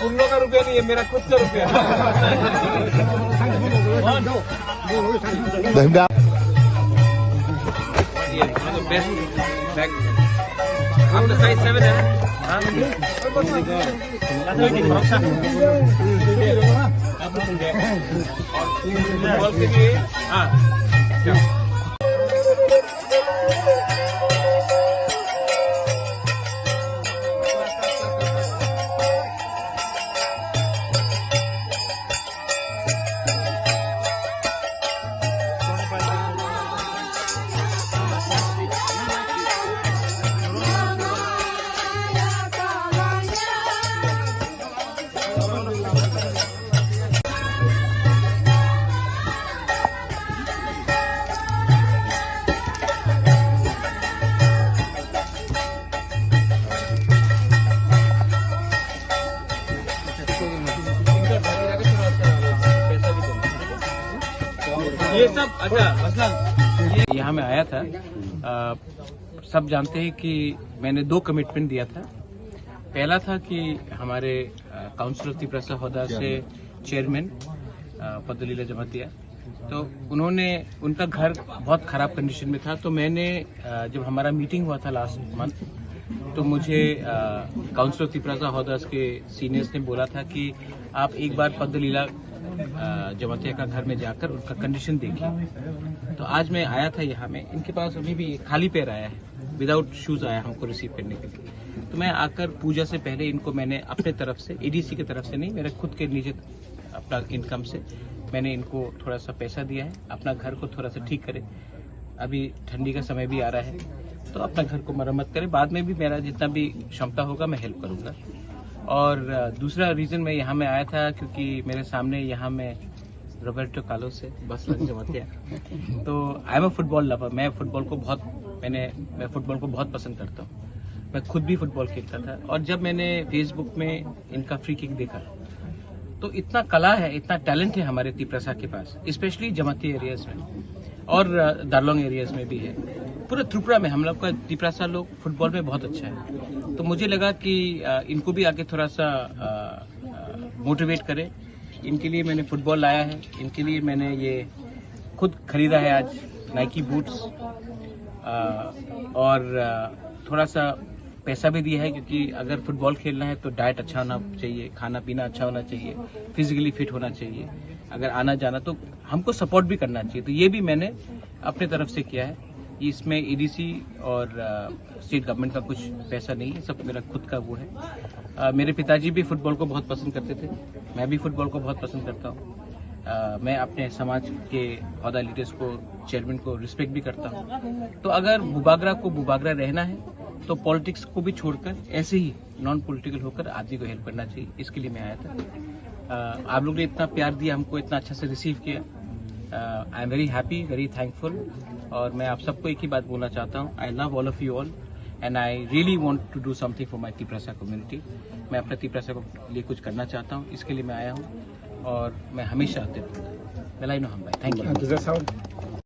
उन लोगों का रुपया नहीं है, मेरा खुद का रुपया। ये मतलब बेस्ट बैग आपका साइज 7 है ना? हाँ फुटबॉल के लिए हाँ ये सब अच्छा मसलन यहाँ मैं आया था। सब जानते हैं कि मैंने 2 कमिटमेंट दिया था। पहला था कि हमारे काउंसिलर त्रिप्रसा होदा से चेयरमैन पद्दलीला जमातिया, तो उन्होंने उनका घर बहुत खराब कंडीशन में था। तो मैंने जब हमारा मीटिंग हुआ था लास्ट मंथ, तो मुझे काउंसिलर त्रिप्रसा होदा के सीनियर्स ने बोला था कि आप एक बार पद्दलीला जमातिया का घर में जाकर उनका कंडीशन देखिए। तो आज मैं आया था यहाँ में, इनके पास अभी भी खाली पैर आया है, विदाउट शूज आया हमको रिसीव करने के लिए। तो मैं आकर पूजा से पहले इनको मैंने अपने तरफ से, एडीसी की तरफ से नहीं, मेरे खुद के निजी अपना इनकम से मैंने इनको थोड़ा सा पैसा दिया है, अपना घर को थोड़ा सा ठीक करे। अभी ठंडी का समय भी आ रहा है, तो अपना घर को मरम्मत करे। बाद में भी मेरा जितना भी क्षमता होगा मैं हेल्प करूंगा। और दूसरा रीजन मैं यहाँ में आया था क्योंकि मेरे सामने यहाँ में रॉबर्टो कार्लोस है, बस जमातिया। तो I am a football lover. मैं फुटबॉल को बहुत पसंद करता हूँ। मैं खुद भी फुटबॉल खेलता था। और जब मैंने फेसबुक में इनका फ्री किक देखा, तो इतना कला है, इतना टैलेंट है हमारे त्रिप्रसा के पास, स्पेशली जमातिया एरियाज में और दार्लोंग एरियाज में भी है। पूरे त्रिपुरा में हम लोग का त्रिप्रसा लोग फुटबॉल में बहुत अच्छा है। तो मुझे लगा कि इनको भी आगे थोड़ा सा मोटिवेट करे। इनके लिए मैंने फुटबॉल लाया है, इनके लिए मैंने ये खुद खरीदा है आज नाइकी बूट्स, और थोड़ा सा पैसा भी दिया है क्योंकि अगर फुटबॉल खेलना है तो डाइट अच्छा होना चाहिए, खाना पीना अच्छा होना चाहिए, फिजिकली फिट होना चाहिए। अगर आना जाना तो हमको सपोर्ट भी करना चाहिए। तो ये भी मैंने अपने तरफ से किया है। इसमें ईडीसी और स्टेट गवर्नमेंट का कुछ पैसा नहीं है, सब मेरा खुद का वो है। मेरे पिताजी भी फुटबॉल को बहुत पसंद करते थे, मैं भी फुटबॉल को बहुत पसंद करता हूँ। मैं अपने समाज के ओहदा लीडर्स को, चेयरमैन को रिस्पेक्ट भी करता हूँ। तो अगर बुबागरा को बुबागरा रहना है तो पॉलिटिक्स को भी छोड़कर ऐसे ही नॉन पॉलिटिकल होकर आदमी को हेल्प करना चाहिए। इसके लिए मैं आया था। आप लोग ने इतना प्यार दिया, हमको इतना अच्छा से रिसीव किया। I am very happy, very thankful. और मैं आप सबको एक ही बात बोलना चाहता हूँ, I love all of you all and I really want to do something for my Tiprasa community. मैं अपने त्रिप्रसा को लिए कुछ करना चाहता हूँ, इसके लिए मैं आया हूँ और मैं हमेशा आते रहूँगा। Thank you.